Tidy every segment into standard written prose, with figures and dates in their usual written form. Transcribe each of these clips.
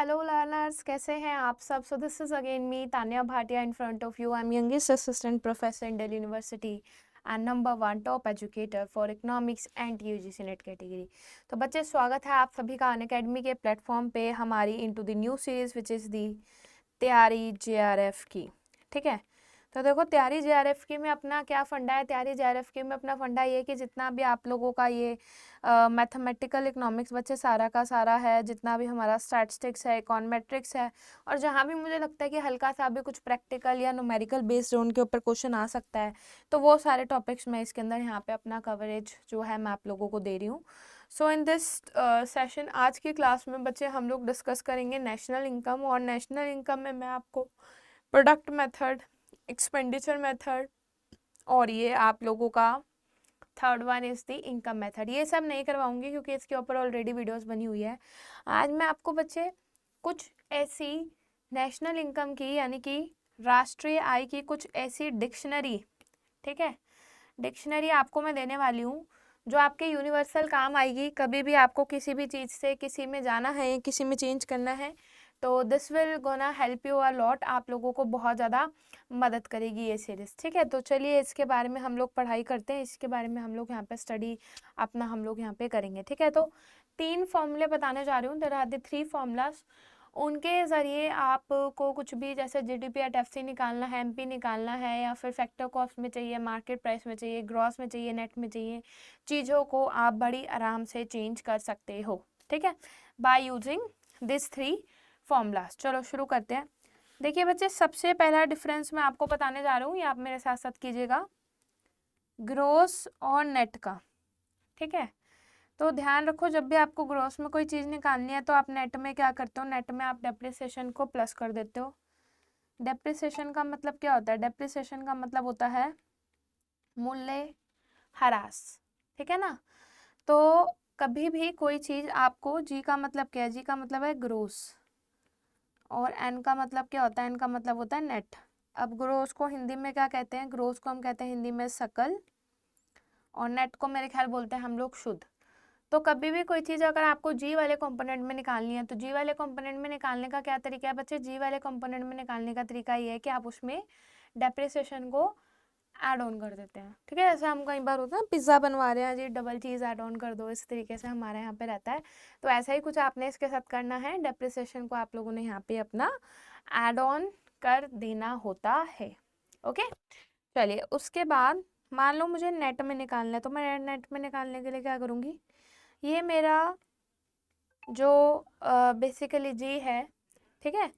Hello learners, कैसे हैं आप सब? सो this is again me Tanya Bhatia in front of you. I am youngest assistant professor in Delhi university and number 1 top educator for economics and UGC net category. तो बच्चे, स्वागत है आप सभी का अनअकैडमी के प्लेटफॉर्म पे हमारी into the new series which is the तैयारी जेआरएफ की. ठीक है, तो देखो तैयारी जेआरएफ की में अपना क्या फंडा है. तैयारी जेआरएफ की में अपना फंडा ये कि जितना भी आप लोगों का ये मैथमेटिकल इकोनॉमिक्स बच्चे सारा का सारा है, जितना भी हमारा स्टैटिस्टिक्स है, इकोनॉमेट्रिक्स है, और जहाँ भी मुझे लगता है कि हल्का सा भी कुछ प्रैक्टिकल या न्यूमेरिकल बेस्ड उनके ऊपर क्वेश्चन आ सकता है, तो वो सारे टॉपिक्स मैं इसके अंदर यहाँ पे अपना कवरेज जो है मैं आप लोगों को दे रही हूँ. सो इन दिस सेशन, आज की क्लास में बच्चे हम लोग डिस्कस करेंगे नेशनल इनकम. और नेशनल इनकम में मैं आपको प्रोडक्ट मेथड, एक्सपेंडिचर मेथड, और ये आप लोगों का third one is the income method, ये सब नहीं करवाऊंगी क्योंकि इसके ऊपर ऑलरेडी वीडियोस बनी हुई है. आज मैं आपको बच्चे कुछ ऐसी नेशनल इनकम की यानी कि राष्ट्रीय आय की कुछ ऐसी डिक्शनरी, ठीक है, डिक्शनरी आपको मैं देने वाली हूँ जो आपके यूनिवर्सल काम आएगी. कभी भी आपको किसी भी चीज़ से किसी में जाना है, किसी में चेंज करना है, तो this will gonna help you a lot. आप लोगों को बहुत ज़्यादा मदद करेगी ये सीरीज़. ठीक है, तो चलिए इसके बारे में हम लोग पढ़ाई करते हैं. इसके बारे में हम लोग यहाँ पे स्टडी अपना हम लोग यहाँ पे करेंगे. ठीक है, तो 3 फॉर्मूले बताने जा रही हूँ. There are the 3 formulas. उनके ज़रिए आपको कुछ भी जैसे जीडीपी एट एफसी निकालना है, एमपी निकालना है, या फिर फैक्टर कॉस्ट में चाहिए, मार्केट प्राइस में चाहिए, ग्रॉस में चाहिए, नेट में चाहिए, चीज़ों को आप बड़ी आराम से चेंज कर सकते हो. ठीक है, बाय यूजिंग दिस 3 फॉर्मूलाज. चलो शुरू करते हैं. देखिए बच्चे, सबसे पहला डिफरेंस मैं आपको बताने जा रहा हूँ, ये आप मेरे साथ साथ कीजिएगा, ग्रोस और नेट का. ठीक है, तो ध्यान रखो, जब भी आपको ग्रोस में कोई चीज़ निकालनी है तो आप नेट में क्या करते हो, नेट में आप डेप्रिसिएशन को प्लस कर देते हो. डेप्रिसिएशन का मतलब क्या होता है? डेप्रिसिएशन का मतलब होता है मूल्य ह्रास. ठीक है ना, तो कभी भी कोई चीज़ आपको, जी का मतलब क्या है? जी का मतलब है ग्रोस, और एन का मतलब क्या होता है? एन का मतलब होता है नेट. अब ग्रोस को हिंदी में क्या कहते हैं? ग्रोस को हम कहते हैं हिंदी में सकल, और नेट को मेरे ख्याल बोलते हैं हम लोग शुद्ध. तो कभी भी कोई चीज़ अगर आपको जी वाले कंपोनेंट में निकालनी है, तो जी वाले कंपोनेंट में निकालने का क्या तरीका है बच्चे? जी वाले कंपोनेंट में निकालने का तरीका ये है कि आप उसमें डेप्रिसिएशन को ऐड ऑन कर देते हैं. ठीक है, जैसे हम कई बार होता है पिज़्ज़ा बनवा रहे हैं जी, डबल चीज़ ऐड ऑन कर दो, इस तरीके से हमारे यहाँ पे रहता है. तो ऐसा ही कुछ आपने इसके साथ करना है, डेप्रिसिएशन को आप लोगों ने यहाँ पे अपना ऐड ऑन कर देना होता है. ओके, चलिए उसके बाद मान लो मुझे नेट में निकालना है, तो मैं नेट में निकालने के लिए क्या करूँगी, ये मेरा जो बेसिकली जी है. ठीक है,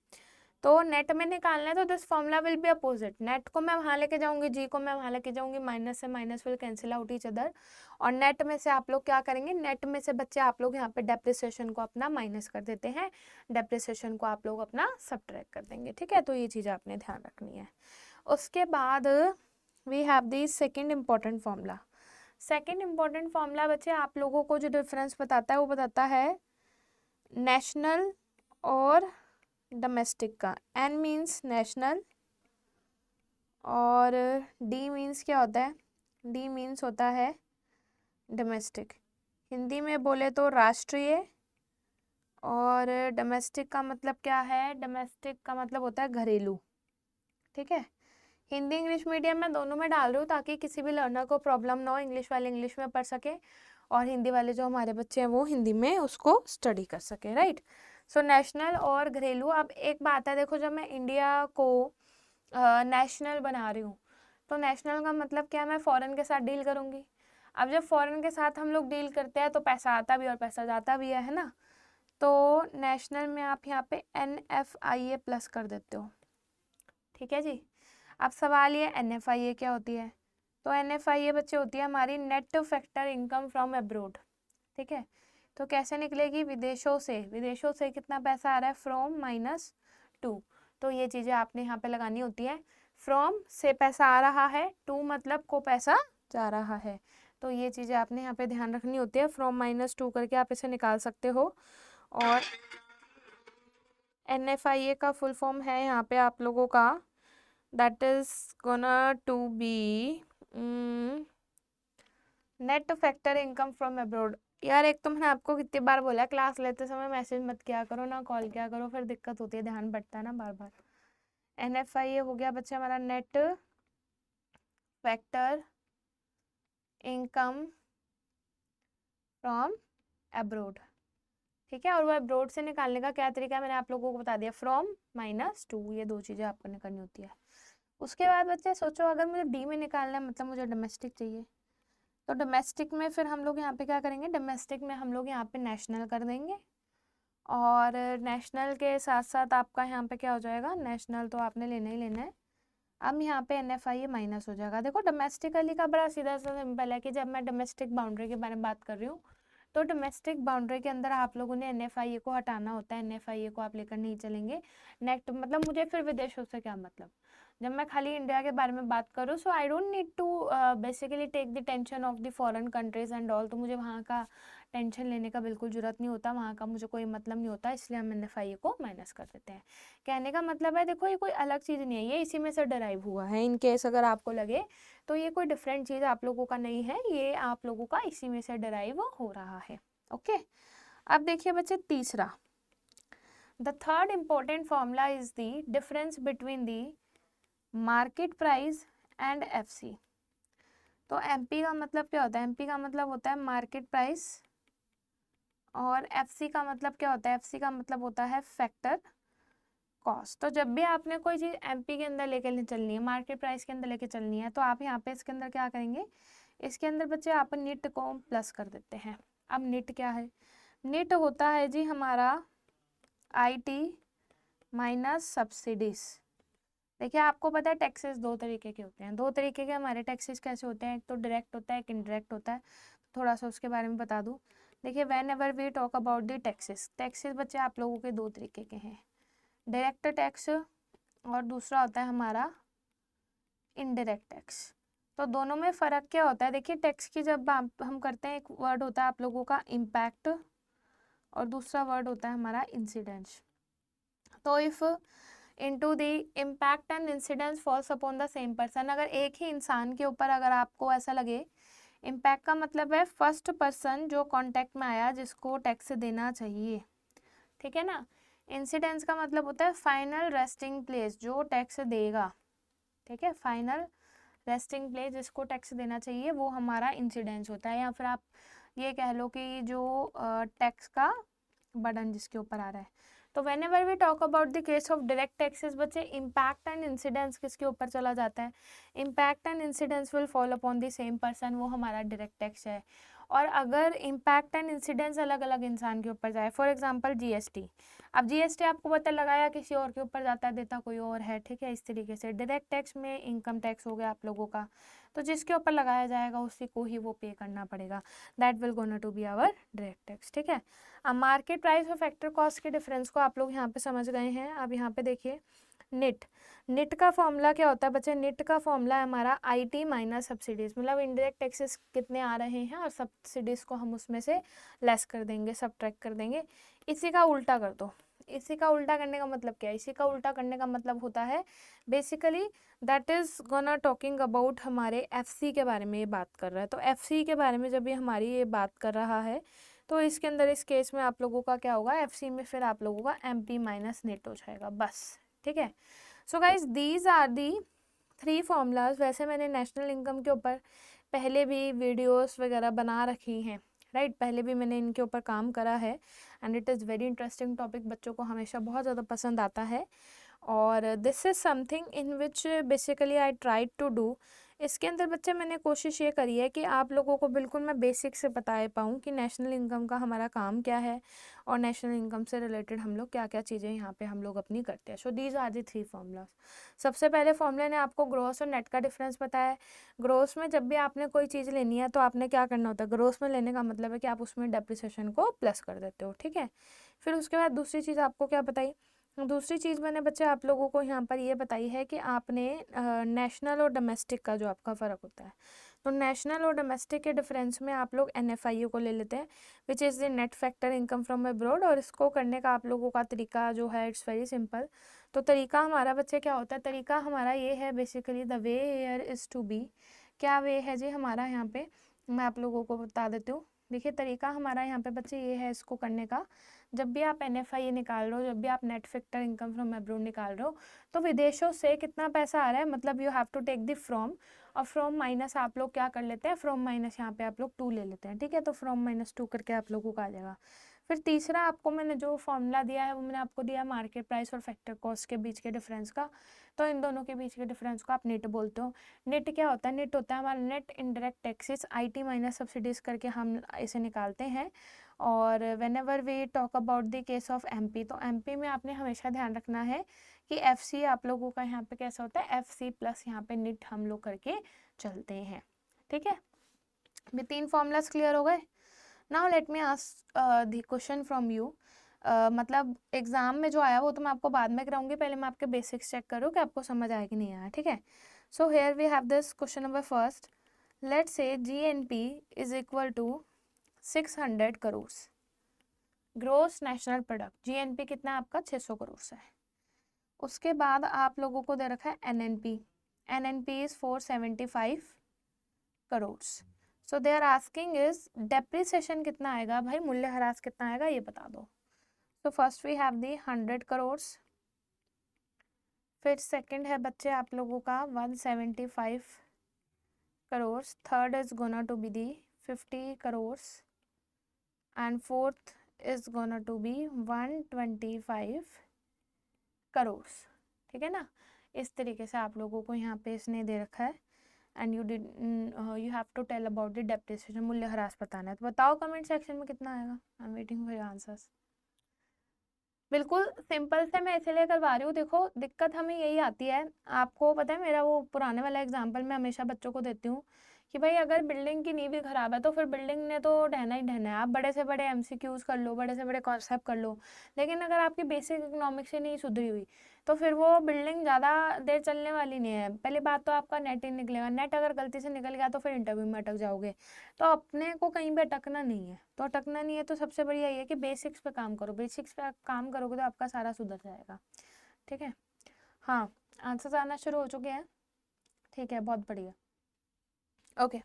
तो नेट में निकालना है तो this formula will be opposite. Net को मैं वहाँ लेके जाऊंगी, जी को मैं वहाँ लेके जाऊंगी, माइनस से minus will cancel out each other. और नेट में से आप लोग क्या करेंगे, नेट में से बच्चे आप लोग यहाँ पे डेप्रिसिएशन को अपना माइनस कर देते हैं, डेप्रिसिएशन को आप लोग अपना सब्ट्रैक्ट कर देंगे. ठीक है, तो ये चीज़ आपने ध्यान रखनी है. उसके बाद we have the second important formula. Second important formula बच्चे आप लोगों को जो डिफरेंस बताता है वो बताता है नेशनल और डोमेस्टिक का. एन मीन्स नेशनल और डी मीन्स क्या होता है? डी मीन्स होता है डोमेस्टिक. हिंदी में बोले तो राष्ट्रीय, और डोमेस्टिक का मतलब क्या है? डोमेस्टिक का मतलब होता है घरेलू. ठीक है, हिंदी इंग्लिश मीडियम में दोनों में डाल रही हूँ ताकि किसी भी लर्नर को प्रॉब्लम ना हो, इंग्लिश वाले इंग्लिश में पढ़ सके और हिंदी वाले जो हमारे बच्चे हैं वो हिंदी में उसको स्टडी कर सके. राइट, सो नेशनल और घरेलू. अब एक बात है, देखो जब मैं इंडिया को नेशनल बना रही हूँ तो नेशनल का मतलब क्या? मैं फॉरेन के साथ डील करूँगी. अब जब फॉरेन के साथ हम लोग डील करते हैं तो पैसा आता भी और पैसा जाता भी है ना. तो नेशनल में आप यहाँ पे NFIA प्लस कर देते हो. ठीक है जी, अब सवाल ये NFIA क्या होती है? तो NFIA बच्चे होती है हमारी net factor income from abroad. ठीक है, तो कैसे निकलेगी? विदेशों से. विदेशों से कितना पैसा आ रहा है? फ्रॉम -2. तो ये चीज़ें आपने यहाँ पे लगानी होती है. फ्रॉम से पैसा आ रहा है, टू मतलब को पैसा जा रहा है. तो ये चीज़ें आपने यहाँ पे ध्यान रखनी होती है. फ्रॉम -2 करके आप इसे निकाल सकते हो. और NFIA का फुल फॉर्म है यहाँ पे आप लोगों का, that is gonna to be net factor income from abroad. यार एक तो मैंने आपको कितनी बार बोला क्लास लेते समय मैसेज मत किया करो, ना कॉल किया करो, फिर दिक्कत होती है, ध्यान बटता है ना बार बार। NFI हो गया बच्चा हमारा net factor income from abroad. ठीक है, और वो अब्रोड से निकालने का क्या तरीका है मैंने आप लोगों को बता दिया, फ्रॉम -2, ये दो चीज़ें आपको निकालनी होती है। उसके बाद बच्चे सोचो अगर मुझे डी में निकालना है, मतलब मुझे डोमेस्टिक चाहिए, तो डोमेस्टिक में फिर हम लोग यहाँ पे क्या करेंगे, डोमेस्टिक में हम लोग यहाँ पे नेशनल कर देंगे, और नेशनल के साथ साथ आपका यहाँ पे क्या हो जाएगा, नेशनल तो आपने लेना ही लेना है। अब यहाँ पे NFI माइनस हो जाएगा। देखो डोमेस्टिकली का बड़ा सीधा सा सिंपल है कि जब मैं डोमेस्टिक बाउंड्री के बारे में बात कर रही हूँ, तो डोमेस्टिक बाउंड्री के अंदर आप लोगों ने NFI को हटाना होता है, NFI को आप लेकर नहीं चलेंगे। नेट मतलब मुझे फिर विदेशों से क्या मतलब, जब मैं खाली इंडिया के बारे में बात करूँ, so I don't need to basically take the tension of the foreign countries and all, तो मुझे वहाँ का टेंशन लेने का बिल्कुल जरूरत नहीं होता, वहाँ का मुझे कोई मतलब नहीं होता, इसलिए हम NFI को माइनस कर देते हैं। कहने का मतलब है देखो ये कोई अलग चीज़ नहीं है, ये इसी में से डराइव हुआ है, इन केस अगर आपको लगे तो ये कोई डिफरेंट चीज़ आप लोगों का नहीं है, ये आप लोगों का इसी में से डराइव हो रहा है। ओके, अब देखिए बच्चे तीसरा, the third important formula is the difference between the market price and FC। तो MP का मतलब क्या होता है, MP का मतलब होता है मार्केट प्राइस, और FC का मतलब क्या होता है, FC का मतलब होता है फैक्टर कॉस्ट। तो जब भी आपने कोई चीज़ MP के अंदर लेके चलनी है, मार्केट प्राइस के अंदर लेके चलनी है, तो आप यहाँ पे इसके अंदर क्या करेंगे, इसके अंदर बच्चे आप निट को प्लस कर देते हैं। अब निट क्या है, निट होता है जी हमारा IT माइनस सब्सिडीज। देखिए आपको पता है टैक्सेस दो तरीके के होते हैं, दो तरीके के हमारे टैक्सेस कैसे होते हैं, एक तो डायरेक्ट होता है, एक इनडायरेक्ट होता है। थोड़ा सा उसके बारे में बता दूं, देखिए whenever we talk about the taxes, taxes बच्चे आप लोगों के दो तरीके के हैं, डायरेक्ट टैक्स और दूसरा होता है हमारा इनडायरेक्ट टैक्स। तो दोनों में फ़र्क क्या होता है, देखिए टैक्स की जब हम करते हैं, एक वर्ड होता है आप लोगों का इम्पैक्ट और दूसरा वर्ड होता है हमारा इंसिडेंस। तो if into the impact and incidence false upon the same person, अगर एक ही इंसान के ऊपर अगर आपको ऐसा लगे, इम्पैक्ट का मतलब है फर्स्ट पर्सन जो कांटेक्ट में आया जिसको टैक्स देना चाहिए, ठीक है ना। इंसिडेंस का मतलब होता है फाइनल रेस्टिंग प्लेस जो टैक्स देगा, ठीक है, फाइनल रेस्टिंग प्लेस जिसको टैक्स देना चाहिए वो हमारा इंसिडेंस होता है, या फिर आप ये कह लो कि जो टैक्स का बर्डन जिसके ऊपर आ रहा है। तो whenever we talk about the case of direct taxes बच्चे, इम्पैक्ट एंड इंसिडेंस किसके ऊपर चला जाता है, impact and incidence will fall upon the same person, वो हमारा डायरेक्ट टैक्स है। और अगर इम्पैक्ट एंड इंसिडेंस अलग अलग इंसान के ऊपर जाए, फॉर एग्जांपल GST, अब GST आपको पता लगाया किसी और के ऊपर जाता है, देता कोई और है, ठीक है, इस तरीके से डायरेक्ट टैक्स में इनकम टैक्स हो गया आप लोगों का, तो जिसके ऊपर लगाया जाएगा उसी को ही वो पे करना पड़ेगा, that will gonna to be our direct tax, ठीक है। अब मार्केट प्राइस और फैक्टर कॉस्ट के डिफरेंस को आप लोग यहाँ पे समझ गए हैं। अब यहाँ पे देखिए निट, निट का फॉर्मूला क्या होता है बच्चे, निट का फॉर्मूला है हमारा IT माइनस सब्सिडीज, मतलब इनडायरेक्ट टैक्सेस कितने आ रहे हैं और सब्सिडीज को हम उसमें से लेस कर देंगे, सबट्रैक्ट कर देंगे। इसी का उल्टा कर दो, इसी का उल्टा करने का मतलब क्या है, इसी का उल्टा करने का मतलब होता है basically that is gonna talking about हमारे FC के बारे में ये बात कर रहा है। तो FC के बारे में जब ये हमारी ये बात कर रहा है, तो इसके अंदर इस केस में आप लोगों का क्या होगा, FC में फिर आप लोगों का MP माइनस नेट हो जाएगा बस, ठीक है। So guys these are the 3 formulas. वैसे मैंने नेशनल इनकम के ऊपर पहले भी वीडियोस वगैरह बना रखी हैं, राइट, पहले भी मैंने इनके ऊपर काम करा है, and it is very interesting topic, बच्चों को हमेशा बहुत ज़्यादा पसंद आता है, और this is something in which basically I try to do. इसके अंदर बच्चे मैंने कोशिश ये करी है कि आप लोगों को बिल्कुल मैं बेसिक से बता पाऊँ कि नेशनल इनकम का हमारा काम क्या है, और नेशनल इनकम से रिलेटेड हम लोग क्या क्या चीज़ें यहाँ पे हम लोग अपनी करते हैं। So these are the 3 formulas. सबसे पहले फॉर्मूले ने आपको ग्रॉस और नेट का डिफरेंस बताया है। ग्रॉस में जब भी आपने कोई चीज़ लेनी है तो आपने क्या करना होता है, ग्रॉस में लेने का मतलब है कि आप उसमें डेप्रिसिएशन को प्लस कर देते हो, ठीक है। फिर उसके बाद दूसरी चीज़ आपको क्या बताई, दूसरी चीज़ मैंने बच्चे आप लोगों को यहाँ पर ये बताई है कि आपने नेशनल और डोमेस्टिक का जो आपका फ़र्क होता है, तो नेशनल और डोमेस्टिक के डिफरेंस में आप लोग NFI को ले लेते हैं, which is the net factor income from abroad, और इसको करने का आप लोगों का तरीका जो है इट्स वेरी सिंपल। तो तरीका हमारा बच्चे क्या होता है, तरीका हमारा ये है basically the way here is to be. क्या वे है जी हमारा, यहाँ पे मैं आप लोगों को बता देती हूँ। देखिए तरीका हमारा यहाँ पे बच्चे ये है इसको करने का, जब भी आप NFI निकाल रहे हो, जब भी आप net factor income from abroad निकाल रहे हो, तो विदेशों से कितना पैसा आ रहा है, मतलब you have to take the from, और फ्रॉम माइनस आप लोग क्या कर लेते हैं, फ्रॉम माइनस यहाँ पे आप लोग 2 ले लेते हैं, ठीक है। तो फ्रॉम -2 करके आप लोगों को आ जाएगा। फिर तीसरा आपको मैंने जो फॉर्मूला दिया है वो मैंने आपको दिया मार्केट प्राइस और फैक्टर कॉस्ट के बीच के डिफरेंस का। तो इन दोनों के बीच के डिफरेंस को आप नेट बोलते हो। नेट क्या होता है, नेट होता है हमारा net indirect taxes, IT minus subsidies करके हम इसे निकालते हैं। और whenever we talk about the case of MP, तो MP में आपने हमेशा ध्यान रखना है कि FC आप लोगों का यहाँ पे कैसा होता है, FC प्लस यहाँ पे नेट हम लोग करके चलते हैं, ठीक है। ये 3 फॉर्मूलाज क्लियर हो गए। Now let me ask the question from you. मतलब एग्जाम में जो आया वो तो मैं आपको बाद में कराऊंगी, पहले मैं आपके बेसिक्स चेक करूँ कि आपको समझ आया कि नहीं आया, ठीक है। So here we have this question number first. Let's say GNP is equal to 600 crore. Gross national product GNP कितना है आपका, 600 करोड़ है। उसके बाद आप लोगों को दे रखा है NNP is 475 crore. So they are asking is depreciation कितना आएगा, भाई मूल्यह्रास कितना आएगा ये बता दो। तो first we have the 100 crore, फिर सेकंड है बच्चे आप लोगों का 175 crore, third is gonna to be the 50 crore, and fourth is gonna to be 125 crore, ठीक है ना। इस तरीके से आप लोगों को यहाँ पे इसने दे रखा है, and you have to tell about the depreciation, मूल्यह्रास बताना है। तो बताओ कमेंट सेक्शन में कितना आएगा। I am waiting for your answers. बिल्कुल सिंपल से मैं इसीलिए करवा रही हूँ, देखो दिक्कत हमें यही आती है, आपको पता है मेरा वो पुराने वाला एग्जाम्पल मैं हमेशा बच्चों को देती हूँ कि भाई अगर बिल्डिंग की नींव ही खराब है तो फिर बिल्डिंग ने तो ढहना ही ढहना है। आप बड़े से बड़े MCQs कर लो, बड़े से बड़े कॉन्सेप्ट कर लो, लेकिन अगर आपकी बेसिक इकोनॉमिक्स ही नहीं सुधरी हुई तो फिर वो बिल्डिंग ज़्यादा देर चलने वाली नहीं है। पहली बात तो आपका नेट ही निकलेगा, नेट अगर गलती से निकल गया तो फिर इंटरव्यू में अटक जाओगे। तो अपने को कहीं भी अटकना नहीं है, तो अटकना नहीं है तो सबसे बढ़िया ये है कि बेसिक्स पे काम करो। बेसिक्स पे काम करोगे तो आपका सारा सुधर जाएगा, ठीक है। हाँ, आंसर्स आना शुरू हो चुके हैं, ठीक है, बहुत बढ़िया। Okay,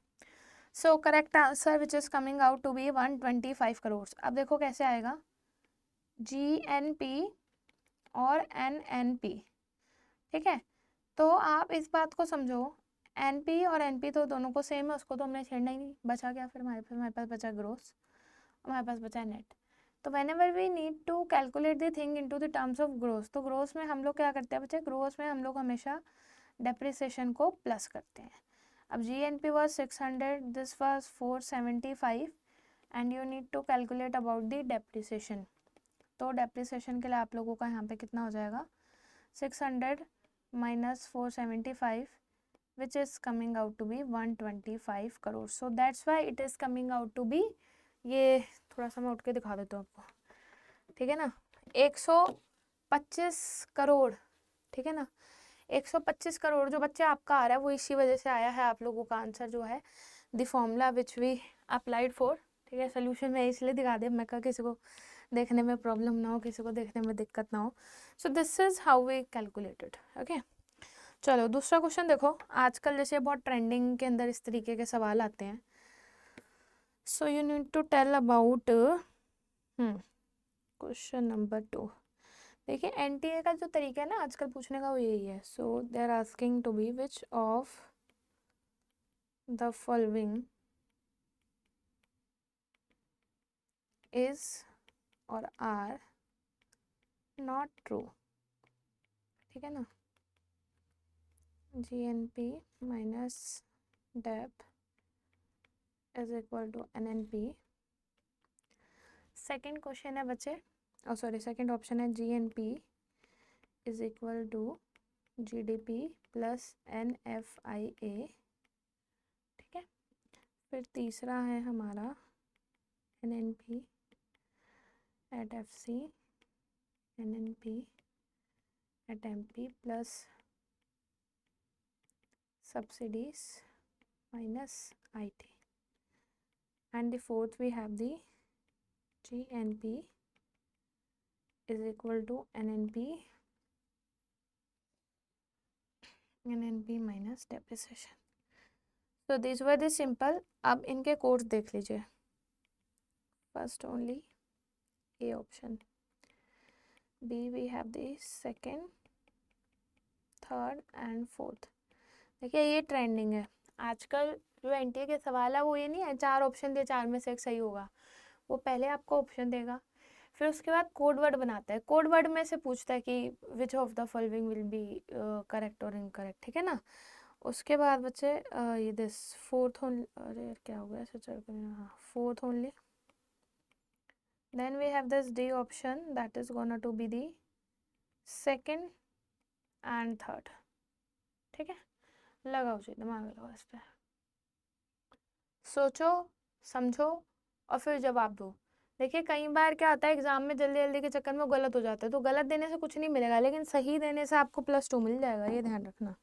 so correct answer which is coming out to be 125 crore. अब देखो कैसे आएगा, GNP और NNP, ठीक है। तो आप इस बात को समझो, NP और NP तो दोनों को सेम है, उसको तो हमने छेड़ना ही नहीं। बचा क्या फिर हमारे पास बचा ग्रोस, हमारे पास बचा नेट। तो whenever we need to calculate the thing into the terms of gross, तो ग्रोस में हम लोग क्या करते हैं बच्चे, ग्रोस में हम लोग हमेशा डेप्रिसिएशन को प्लस करते हैं। अब GNP was 600, this was 475 and you need to calculate about the depreciation. तो डेप्रिसिएशन के लिए आप लोगों का यहाँ पे कितना हो जाएगा, 600 minus 475 which is coming out to be 125 crore. so that's why it is coming out to be, ये थोड़ा सा मैं उठ के दिखा देता हूँ आपको, ठीक है ना, 125 करोड़, ठीक है ना। 125 करोड़ जो बच्चे आपका आ रहा है वो इसी वजह से आया है, आप लोगों का आंसर जो है the formula which we applied for, ठीक है। सोल्यूशन में इसलिए दिखा दे, मैं कहा किसी को देखने में प्रॉब्लम ना हो, किसी को देखने में दिक्कत ना हो। So this is how we calculated, okay. चलो दूसरा क्वेश्चन देखो, आजकल जैसे बहुत ट्रेंडिंग के अंदर इस तरीके के सवाल आते हैं। So you need to tell about question number 2। देखिए NTA का जो तरीका है ना आजकल पूछने का वो यही है। So they are asking to be which of the following is or are not true, ठीक है ना। GNP minus dep is equal to NNP। Second question है बच्चे, सॉरी सेकेंड ऑप्शन है GNP is equal to GDP plus NFIA, ठीक है। फिर तीसरा है हमारा NNP at FC, NNP at MP plus subsidies minus IT, and the fourth we have the GNP is equal to NNP minus depreciation. So these were the simple। अब इनके codes देख लीजिए, first only A option. B we have the second, third and fourth. देखिए ये trending है आजकल. जो NTA के सवाल है वो ये नहीं है 4 ऑप्शन दिए 4 में से एक सही होगा. वो पहले आपको ऑप्शन देगा, फिर उसके बाद कोड वर्ड बनाता है. कोड वर्ड में से पूछता है कि विच of the following will be correct और इनकरेक्ट. ठीक है ना. उसके बाद बच्चे ये दिस फोर्थ ओनली. अरे क्या हो गया ऐसे चल कर. हाँ fourth only. Then we have this D option that is gonna to be the second and third. ठीक है. लगाओ जी दिमाग लगाओ इस पर. सोचो समझो और फिर जवाब दो. देखिए कई बार क्या होता है एग्जाम में जल्दी जल्दी के चक्कर में गलत हो जाता है. तो गलत देने से कुछ नहीं मिलेगा, लेकिन सही देने से आपको +2 मिल जाएगा. ये ध्यान रखना.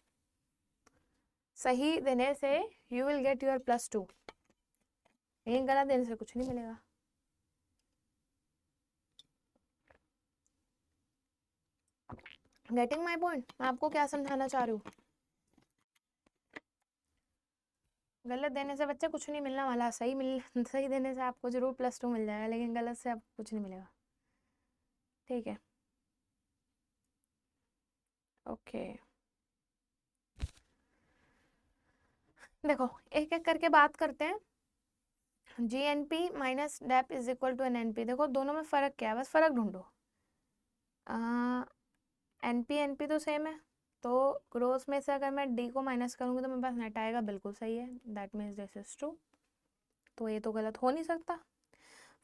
सही देने से यू विल गेट योर +2, लेकिन गलत देने से कुछ नहीं मिलेगा. Getting my point. मैं आपको क्या समझाना चाह रही हूँ. गलत देने से बच्चे कुछ नहीं मिलने वाला. सही देने से आपको जरूर +2 मिल जाएगा, लेकिन गलत से आपको कुछ नहीं मिलेगा. ठीक है. ओके देखो एक एक करके बात करते हैं. GNP minus dep is equal to NNP. देखो दोनों में फ़र्क क्या है, बस फ़र्क ढूंढो. NP तो सेम है, तो ग्रोस में से अगर मैं D को माइनस करूँगी तो मेरे पास नेट आएगा. बिल्कुल सही है. That means this is true. तो ये तो गलत हो नहीं सकता.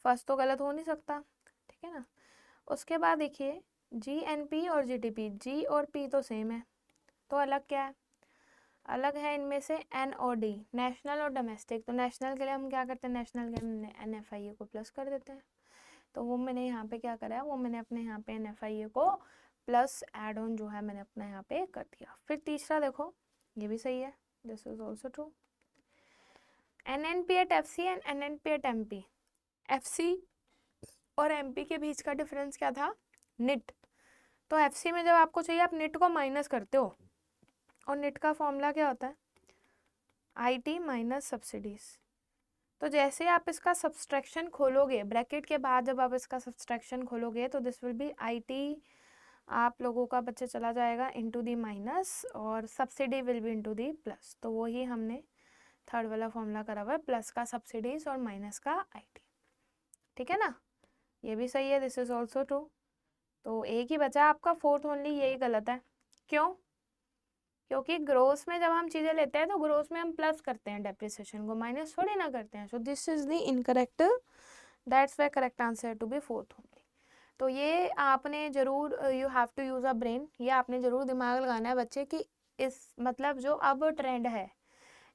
फर्स्ट तो गलत हो नहीं सकता. ठीक है ना. उसके बाद देखिए GNP और GDP, G और P तो सेम है, तो अलग क्या है. अलग है इनमें से N और D, नेशनल और डोमेस्टिक. तो नेशनल के लिए हम क्या करते हैं, नेशनल के लिए NFIA को प्लस कर देते हैं. तो वो मैंने यहाँ पे क्या करा है, वो मैंने अपने यहाँ पे NFIA को प्लस एड ऑन जो है मैंने अपना यहाँ पे कर दिया. फिर तीसरा देखो ये भी सही है. This is also true. NNP at FC and NNP at MP. FC और MP के बीच का डिफरेंस क्या था, निट. तो FC में जब आपको चाहिए आप निट को माइनस करते हो, और निट का फॉर्मूला क्या होता है, IT माइनस सब्सिडीज. तो जैसे आप इसका सब्सट्रैक्शन खोलोगे ब्रैकेट के बाद, जब आप इसका सब्सट्रैक्शन खोलोगे तो दिस विल बी IT. आप लोगों का बच्चे चला जाएगा इनटू दी माइनस, और subsidy will be into the plus. तो वही हमने थर्ड वाला फॉर्मूला करा हुआ है, प्लस का सब्सिडीज और माइनस का IT. ठीक है ना. ये भी सही है. This is also true. तो एक ही बचा आपका फोर्थ ओनली, यही गलत है. क्यों, क्योंकि ग्रोस में जब हम चीज़ें लेते हैं तो ग्रोस में हम प्लस करते हैं, डेप्रिसिएशन को माइनस थोड़ी ना करते हैं. So this is the incorrect. That's why correct answer to be fourth only. तो ये आपने जरूर you have to use a brain. ये आपने जरूर दिमाग लगाना है बच्चे कि इस मतलब जो अब ट्रेंड है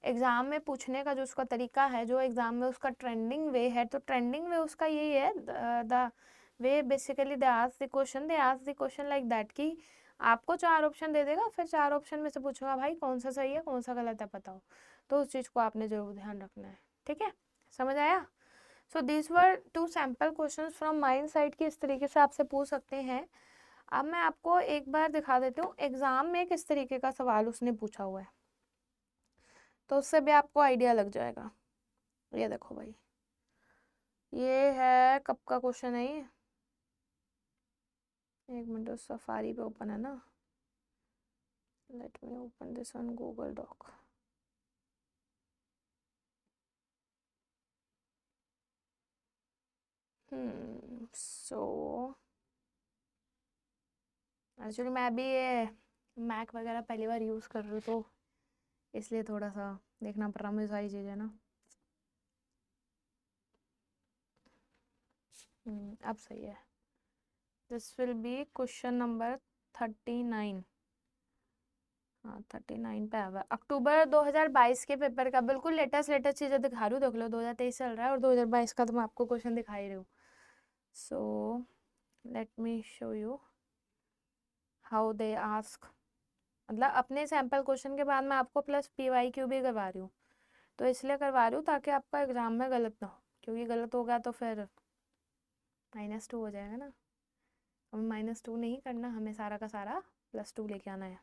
एग्ज़ाम में पूछने का, जो उसका तरीका है, जो एग्ज़ाम में उसका ट्रेंडिंग वे है, तो ट्रेंडिंग वे उसका यही है. The way basically they ask the question like that कि आपको 4 ऑप्शन दे देगा, फिर 4 ऑप्शन में से पूछूंगा भाई कौन सा सही है कौन सा गलत है बताओ. तो उस चीज़ को आपने ज़रूर ध्यान रखना है. ठीक है. समझ आया. So this were 2 sample question from mind side की इस तरीके से आपसे पूछ सकते हैं. अब मैं आपको एक बार दिखा देती हूँ एग्ज़ाम में किस तरीके का सवाल उसने पूछा हुआ है, तो उससे भी आपको आइडिया लग जाएगा. ये देखो भाई, ये है कब का क्वेश्चन है ये. एक मिनट, सफारी पे ओपन है ना. Let me open this on Google doc. So actually मैं भी ये मैक वगैरह पहली बार यूज़ कर रही हूँ, तो इसलिए थोड़ा सा देखना पड़ रहा मुझे सारी चीज़ें ना. अब सही है. This will be question number 39. हाँ 39 पे आया. अक्टूबर 2022 के पेपर का बिल्कुल लेटेस्ट चीज़ें दिखा रही हूँ. देख लो 2023 चल रहा है और 2022 का तो मैं आपको क्वेश्चन दिखा ही रही हूँ. So let me show you how they ask. मतलब अपने सैम्पल क्वेश्चन के बाद मैं आपको प्लस PYQ भी करवा रही हूँ. तो इसलिए करवा रही हूँ ताकि आपका एग्ज़ाम में गलत ना हो, क्योंकि गलत होगा तो फिर -2 हो जाएगा ना. हमें -2 नहीं करना, हमें सारा का सारा +2 लेके आना है.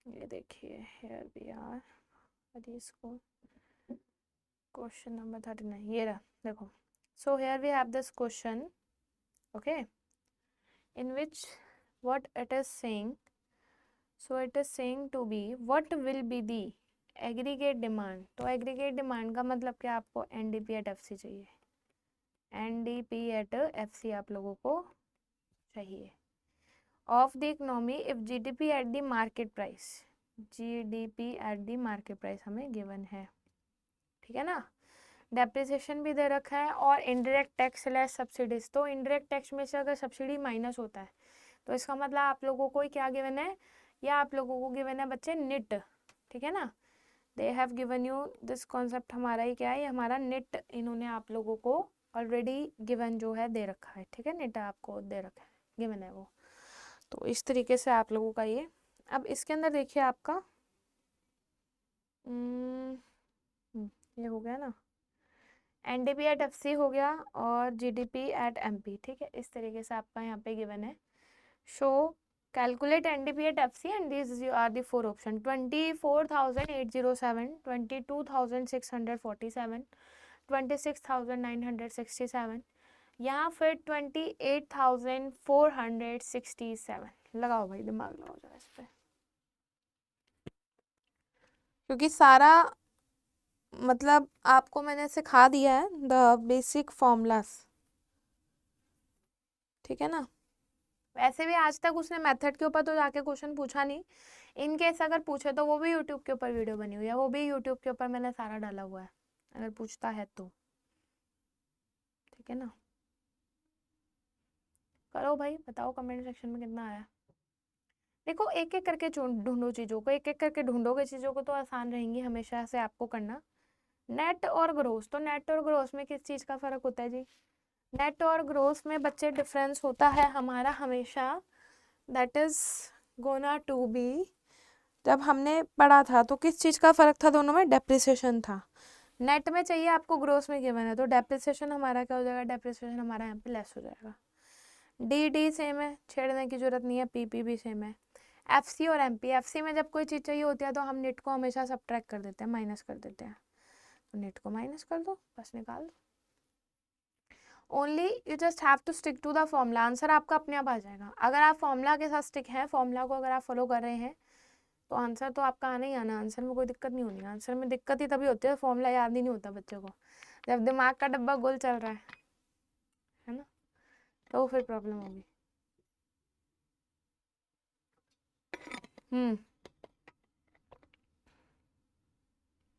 ये देखिए हेयर भी आर. अरे इसको क्वेश्चन नंबर 39 ये रहा. देखो So here we have this question, okay, in which what it is saying, so it is saying to be what will be the aggregate demand. तो एग्रीगेट डिमांड का मतलब क्या, आपको एनडीपी एट एफसी चाहिए, NDP at FC आप लोगों को चाहिए, of the economy if GDP at the market price, GDP at the market price हमें गिवन है, ठीक है ना। डेप्रिसिएशन भी दे रखा है और इनडायरेक्ट टैक्स लेस सब्सिडीज। तो इनडायरेक्ट टैक्स में से अगर सब्सिडी माइनस होता है तो इसका मतलब आप लोगों को क्या गिवन है, या आप लोगों को गिवन है बच्चे निट, ठीक है ना। They have given you this concept, हमारा ही क्या है, ये हमारा निट इन्होंने आप लोगों को ऑलरेडी गिवन जो है दे रखा है, ठीक है, निट आपको दे रखा है, गिवन है वो। तो इस तरीके से आप लोगों का ये, अब इसके अंदर देखिए आपका ये हो गया ना, एनडीपी एट एफसी हो गया और जीडीपी एट एमपी, ठीक है, इस तरीके से आपका यहाँ पे गिवन है। So calculate NDP at FC and this are the four option, 24,807, 22,647, 26,967 या फिर 28,467। लगाओ भाई दिमाग लगाओ जरा इस पे, क्योंकि सारा मतलब आपको मैंने सिखा दिया है द बेसिक फॉर्मूलास, ठीक है ना। वैसे भी आज तक उसने मेथड के ऊपर तो जाके क्वेश्चन पूछा नहीं, इन केस अगर पूछे तो वो भी यूट्यूब के ऊपर वीडियो बनी हुई है, वो भी यूट्यूब के ऊपर मैंने सारा डाला हुआ है, अगर पूछता है तो, ठीक है ना। करो भाई, बताओ कमेंट सेक्शन में कितना आया। देखो एक एक करके ढूंढो चीज़ों को, एक एक करके ढूंढोगे चीज़ों को तो आसान रहेंगी हमेशा से आपको करना। नेट और ग्रोस, तो नेट और ग्रोस में किस चीज़ का फ़र्क होता है जी, नेट और ग्रोस में बच्चे डिफरेंस होता है हमारा हमेशा, that is gonna to be, जब हमने पढ़ा था तो किस चीज़ का फ़र्क था दोनों में, डेप्रिसिएशन था। नेट में चाहिए आपको, ग्रोस में गिवन है, तो डेप्रिसिएशन हमारा क्या हो जाएगा, डेप्रिसिएशन हमारा यहाँ पे लेस हो जाएगा। डी डी सेम है, छेड़ने की जरूरत नहीं है, पीपी भी सेम है। एफसी और एमपी, एफसी में जब कोई चीज़ चाहिए होती है तो हम नेट को हमेशा सब्ट्रैक्ट कर देते हैं, माइनस कर देते हैं, तो नेट को माइनस कर दो, बस निकाल दो। Only you just have to stick to the formula, answer आपका अपने आप आ जाएगा। अगर आप फॉर्मूला के साथ स्टिक हैं, फॉर्मूला को अगर आप फॉलो कर रहे हैं तो आंसर तो आपका आना ही आना, आंसर में कोई दिक्कत नहीं होनी। आंसर में दिक्कत ही तभी होती है, फॉर्मूला याद ही नहीं होता बच्चों को, जब दिमाग का डब्बा गोल चल रहा है ना, तो फिर प्रॉब्लम होगी।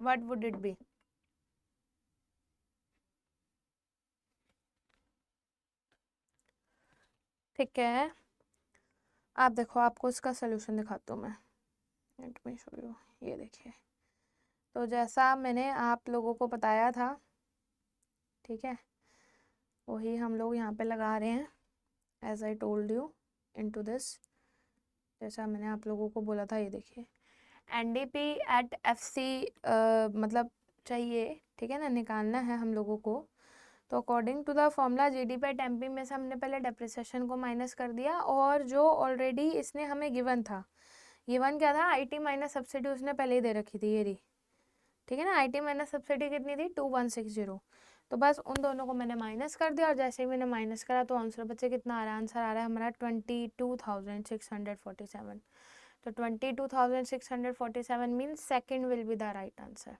व्हाट वुड इट बी, ठीक है। आप देखो, आपको इसका सोल्यूशन दिखाता हूँ मैं, लेट मी शो यू, ये देखिए। तो जैसा मैंने आप लोगों को बताया था, ठीक है, वही हम लोग यहाँ पे लगा रहे हैं, as I told you into this, जैसा मैंने आप लोगों को बोला था। ये देखिए एनडीपी एट एफसी मतलब चाहिए, ठीक है ना, निकालना है हम लोगों को। तो according to the formula GDP at MP में से हमने पहले डेप्रिसिएशन को माइनस कर दिया, और जो ऑलरेडी इसने हमें गिवन था, गिवन क्या था, आईटी माइनस सब्सिडी उसने पहले ही दे रखी थी, ये रही, ठीक है ना। आईटी माइनस सब्सिडी कितनी थी, 2160, तो बस उन दोनों को मैंने माइनस कर दिया, और जैसे ही मैंने माइनस करा तो आंसर बच्चे कितना आ रहा है, आंसर आ रहा है हमारा 22,647। तो 22,647 means second will be the right answer,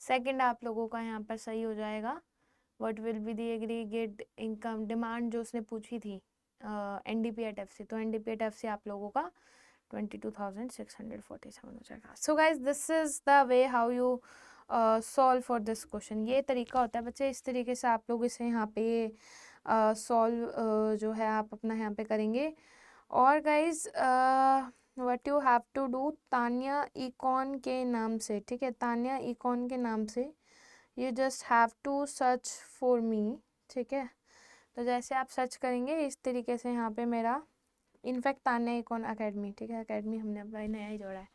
second आप लोगों का यहाँ पर सही हो जाएगा। What will be the aggregate income demand जो उसने पूछी थी एनडीपी एट एफसी, तो एनडीपी एट एफसी आप लोगों का 22,647 हो जाएगा। So guys this is the way how you solve for this question, ये तरीका होता है बच्चे, इस तरीके से आप लोग इसे यहाँ पे सॉल्व जो है आप अपना यहाँ पे करेंगे। और guys what you have to do, Tanya econ के नाम से, ठीक है, तान्या इकॉन के नाम से you just have to search for me, ठीक है। तो जैसे आप सर्च करेंगे इस तरीके से यहाँ पे मेरा, इनफैक्ट तान्या इकॉन अकेडमी, ठीक है, अकेडमी हमने अपना नया ही जोड़ा है।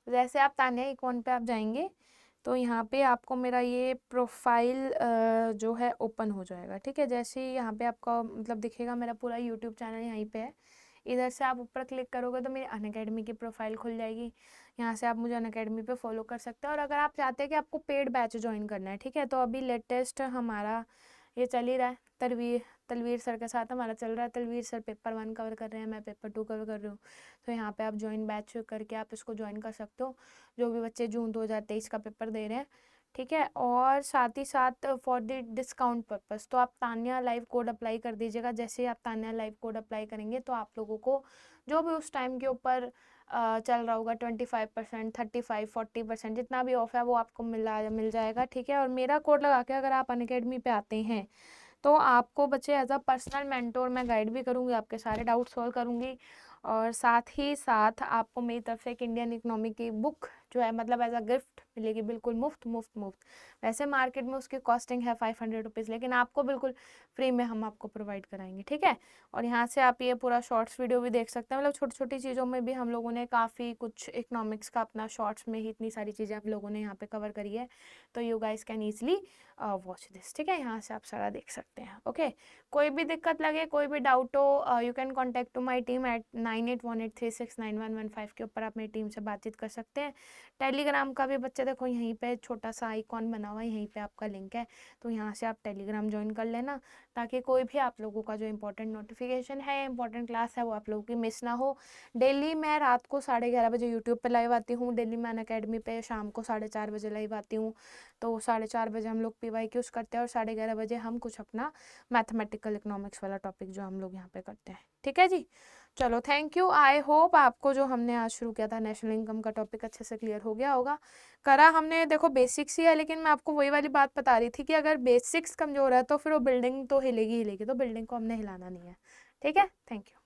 तो जैसे आप तान्या इकॉन पे आप जाएंगे तो यहाँ पे आपको मेरा ये प्रोफाइल जो है ओपन हो जाएगा, ठीक है। जैसे ही यहाँ पे आपका मतलब दिखेगा मेरा पूरा यूट्यूब चैनल यहीं पे है, इधर से आप ऊपर क्लिक करोगे तो मेरी अनअकैडमी की प्रोफाइल खुल जाएगी, यहाँ से आप मुझे अनअकैडमी पे फॉलो कर सकते हैं। और अगर आप चाहते हैं कि आपको पेड बैच ज्वाइन करना है, ठीक है, तो अभी लेटेस्ट हमारा ये चल ही रहा है। तलवीर सर के साथ हमारा चल रहा है। तलवीर सर पेपर 1 कवर कर रहे हैं, मैं पेपर 2 कवर कर रही हूँ। तो यहाँ पे आप ज्वाइन बैच करके आप इसको ज्वाइन कर सकते हो, जो भी बच्चे जून 2023 का पेपर दे रहे हैं, ठीक है। और साथ ही साथ फॉर द डिस्काउंट पर्पस तो आप तान्या लाइव कोड अप्लाई कर दीजिएगा। जैसे ही आप तान्या लाइव कोड अप्लाई करेंगे तो आप लोगों को जो भी उस टाइम के ऊपर चल रहा होगा 25%, 35, 40% जितना भी ऑफ है वो आपको मिल जाएगा, ठीक है। और मेरा कोड लगा के अगर आप अनअकैडमी पे आते हैं तो आपको बच्चे एज अ पर्सनल मेंटोर मैं गाइड भी करूँगी, आपके सारे डाउट सॉल्व करूँगी। और साथ ही साथ आपको मेरी तरफ से एक इंडियन इकोनॉमी की बुक जो है मतलब एज अ गिफ्ट मिलेगी, बिल्कुल मुफ्त मुफ्त मुफ्त। वैसे मार्केट में उसकी कॉस्टिंग है 500 रुपीज़, लेकिन आपको बिल्कुल फ्री में हम आपको प्रोवाइड कराएंगे, ठीक है। और यहाँ से आप ये पूरा शॉर्ट्स वीडियो भी देख सकते हैं, मतलब छोटी छोटी चीज़ों में भी हम लोगों ने काफ़ी कुछ इकोनॉमिक्स का अपना शॉर्ट्स में ही इतनी सारी चीज़ें आप लोगों ने यहाँ पे कवर करी है। तो you guys can easily watch this, ठीक है। यहाँ से आप सारा देख सकते हैं, ओके। कोई भी दिक्कत लगे, कोई भी डाउट हो, you can contact to my team at 9818369115 के ऊपर आप मेरी टीम से बातचीत कर सकते हैं। टेलीग्राम का भी बच्चे देखो यहीं पे छोटा सा आइकॉन बना हुआ है, यहीं पे आपका लिंक है, तो यहाँ से आप टेलीग्राम ज्वाइन कर लेना, ताकि कोई भी आप लोगों का जो इंपॉर्टेंट नोटिफिकेशन है, इंपॉर्टेंट क्लास है, वो आप लोगों की मिस ना हो। डेली मैं रात को 11:30 बजे यूट्यूब पे लाइव आती हूँ, डेली मैं अनअकैडमी पे शाम को 4:30 बजे लाइव आती हूँ। तो 4:30 बजे हम लोग PYQs करते हैं और 11:30 बजे हम कुछ अपना मैथमेटिकल इकोनॉमिक्स वाला टॉपिक जो हम लोग यहाँ पे करते हैं, ठीक है जी। चलो थैंक यू। आई होप आपको जो हमने आज शुरू किया था नेशनल इनकम का टॉपिक अच्छे से क्लियर हो गया होगा। करा हमने देखो बेसिक्स ही है, लेकिन मैं आपको वही वाली बात बता रही थी कि अगर बेसिक्स कमजोर है तो फिर वो बिल्डिंग तो हिलेगी हिलेगी, तो बिल्डिंग को हमने हिलाना नहीं है, ठीक है। Thank you.